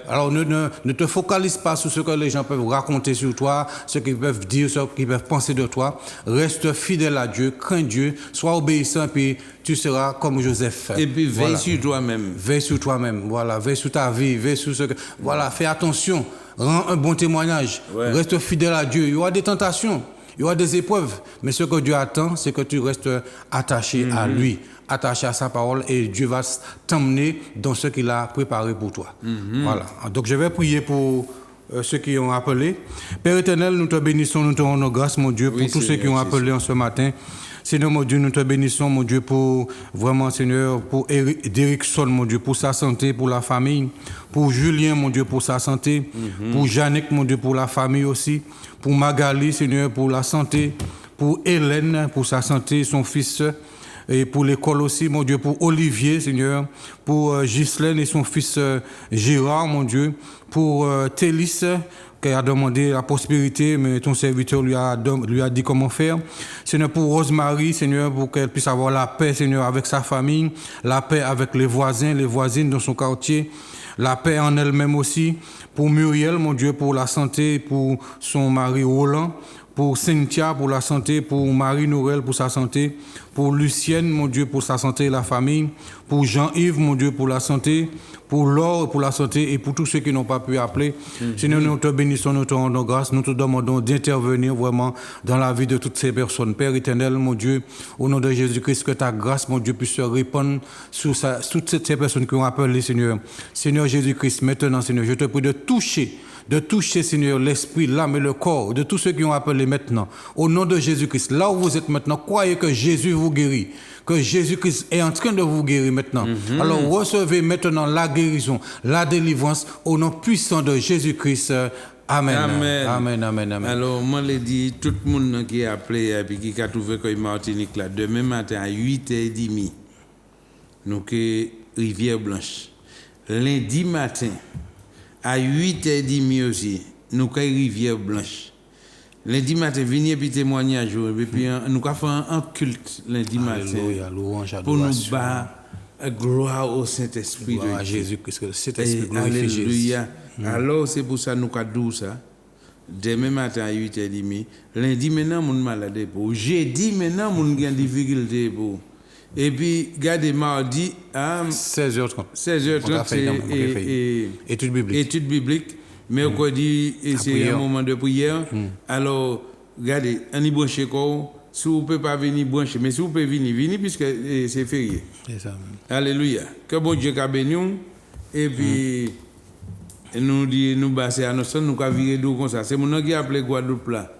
Alors ne te focalise pas sur ce que les gens peuvent raconter sur toi, ce qu'ils peuvent dire, ce qu'ils peuvent penser de toi. Reste fidèle à Dieu, crains Dieu, sois obéissant, puis tu seras comme Joseph. Et puis veille sur toi-même. Veille sur toi-même, voilà, veille sur ta vie, veille sur ce que... Voilà, fais attention, rends un bon témoignage, reste fidèle à Dieu. Il y aura des tentations, il y aura des épreuves, mais ce que Dieu attend, c'est que tu restes attaché à lui, attaché à sa parole, et Dieu va t'emmener dans ce qu'il a préparé pour toi. Voilà, donc je vais prier pour... ceux qui ont appelé. Père éternel, nous te bénissons, nous te rendons grâce, mon Dieu, pour tous ceux qui ont appelé en ce matin. Seigneur, mon Dieu, nous te bénissons, mon Dieu, pour vraiment, Seigneur, pour Erickson, mon Dieu, pour sa santé, pour la famille, pour Julien, mon Dieu, pour sa santé, pour Jannick, mon Dieu, pour la famille aussi, pour Magali, Seigneur, pour la santé, pour Hélène, pour sa santé, son fils, et pour l'école aussi, mon Dieu, pour Olivier, Seigneur, pour Ghislaine et son fils Gérard, mon Dieu, pour Télis, qui a demandé la prospérité, mais ton serviteur lui a dit comment faire. Seigneur, pour Rosemary, Seigneur, pour qu'elle puisse avoir la paix, Seigneur, avec sa famille, la paix avec les voisins, les voisines dans son quartier, la paix en elle-même aussi. Pour Muriel, mon Dieu, pour la santé, pour son mari Roland, pour Cynthia, pour la santé, pour Marie-Noël, pour sa santé, pour Lucienne, mon Dieu, pour sa santé et la famille, pour Jean-Yves, mon Dieu, pour la santé, pour Laure, pour la santé, et pour tous ceux qui n'ont pas pu appeler. Seigneur, nous te bénissons, nous te rendons grâce, nous te demandons d'intervenir vraiment dans la vie de toutes ces personnes. Père éternel, mon Dieu, au nom de Jésus-Christ, que ta grâce, mon Dieu, puisse se répandre sur toutes ces personnes qui ont appelé, Seigneur. Seigneur Jésus-Christ, maintenant, Seigneur, je te prie de toucher de toucher, Seigneur, l'esprit, l'âme et le corps de tous ceux qui ont appelé maintenant. Au nom de Jésus-Christ, là où vous êtes maintenant, croyez que Jésus vous guérit, que Jésus-Christ est en train de vous guérir maintenant. Alors recevez maintenant la guérison, la délivrance au nom puissant de Jésus-Christ. Amen. Amen. Amen, amen, amen. Alors, moi, je dis, tout le monde qui a appelé et qui a trouvé que Martinique, là, demain matin à 8h30, nous sommes Rivière Blanche. Lundi matin, à 8h30 aussi, nous sommes Rivière Blanche. Lundi matin, venez puis témoigner et puis nous avons fait un culte lundi matin. Pour nous battre gloire au Saint-Esprit. Gloire à Jésus-Christ, que le Saint-Esprit glorifie Jésus. Alléluia. Alors, c'est pour ça que nous avons dit ça. Demain matin à 8h30. Lundi, maintenant, nous sommes malades. Jeudi, maintenant, nous avons des difficultés. Et puis, regardez, mardi, à 16h30. 16h30, c'est étude biblique. Mercredi, c'est un moment de prière. Alors, regardez, on y branche quoi. Si vous ne pouvez pas venir brancher, mais si vous pouvez venir puisque c'est férié. C'est ça. Alléluia. Que bon Dieu a béni. Et puis, nous disons, nous bassons à nos sons, nous avons viré d'où comme ça. C'est mon nom qui a appelé Guadeloupe là.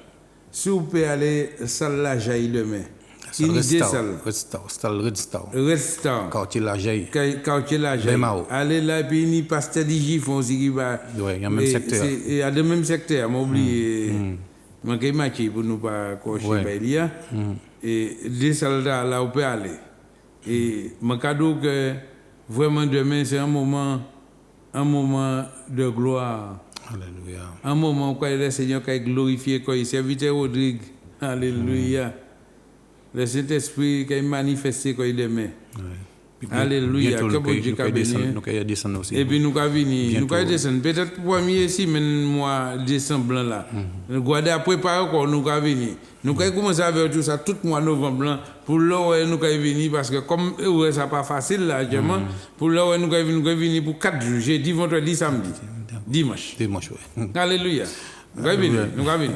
Si vous pouvez aller à la salle La Jaille demain. Restaurant. Quartier La Jaille. Quartier La Jaille. Allez là, et puis il y a pasteur Digifon aussi qui va. Oui, il y a le même secteur. Il y a le même secteur, je oublié. Je vais matcher pour ne pas cocher. Et des soldats là, où peut aller. Et je cadeau que vraiment demain, c'est un moment de gloire. Alléluia. Un moment où le Seigneur a glorifié, quand il serviteur Rodrigue. Alléluia. Le Saint-Esprit qui a manifesté quand il aimait. Alléluia. Que bon Dieu a béni. Et puis nous avons venu. Nous avons descendu. Peut-être premier semaine, mois décembre là. Nous avons préparé encore, nous avons venu. Nous avons commencé à faire tout ça tout le mois novembre pour l'heure nous avons venu parce que comme ça n'est pas facile largement, pour l'heure nous avons venu pour 4 jours, jeudi, vendredi, samedi, dimanche. Oui. Alléluia. Nous avons venu.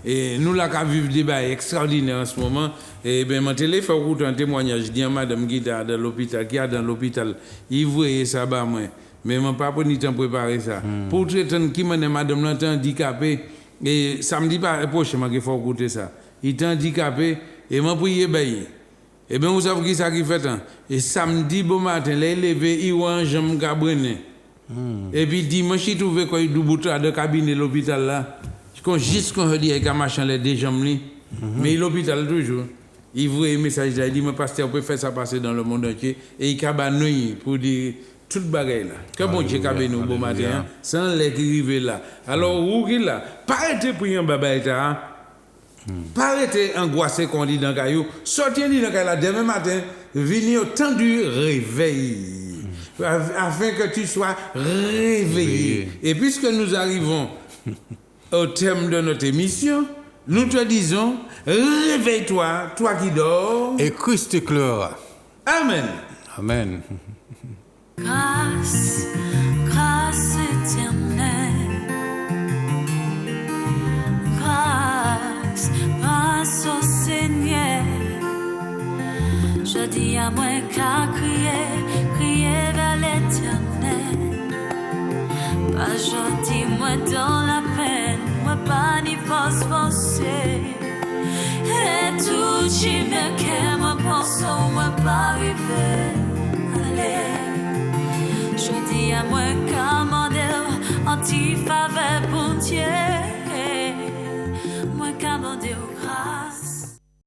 Et nous avons vécu des débats extraordinaires en ce moment. Et bien, mon téléphone fait un témoignage. Je dis à madame qui est dans l'hôpital, il voyait ça bas moi. Mais je n'ai pas pris le temps de préparer ça. Pour traiter qui m'a madame là, handicapée. Et samedi prochain, il faut écouter ça. Il est handicapé et m'a prié bailler. Et bien, vous savez qui ça qui fait tant. Et samedi bon matin, il est levé, il a un jambe cabrené. Et puis dimanche, il trouve qu'il y a du bouton de cabinet de l'hôpital là. Juste quand je dis qu'il y a un machin les deux jambes. Mais l'hôpital toujours. Il voit un message là, il dit, mon pasteur peut faire ça passer dans le monde entier. Et il a nuit pour dire toute bagaille là. Que bon Dieu a béni bon matin, sans les arriver là. Alors, où qu'il là, pas arrêter prier en babaïta. Pas arrêter angoissé qu'on dit dans le caillou. Sortir dans le caillou là demain matin, venir au temps du réveil. Afin que tu sois réveillé. Et puisque nous arrivons au terme de notre émission, nous te disons, réveille-toi, toi qui dors. Et Christ éclairera. Amen. Amen. Grâce, grâce éternelle. Grâce, grâce au Seigneur. Je dis à moi qu'à crier vers l'Éternel. Pas gentil, moi dans la peine, moi pas ni force forcée. Et tout qui me qu'aime, moi pense, moi pas arriver. Allez, je dis à moi qu'à mon anti-faveur pour Dieu. Moi qu'à mon Dieu.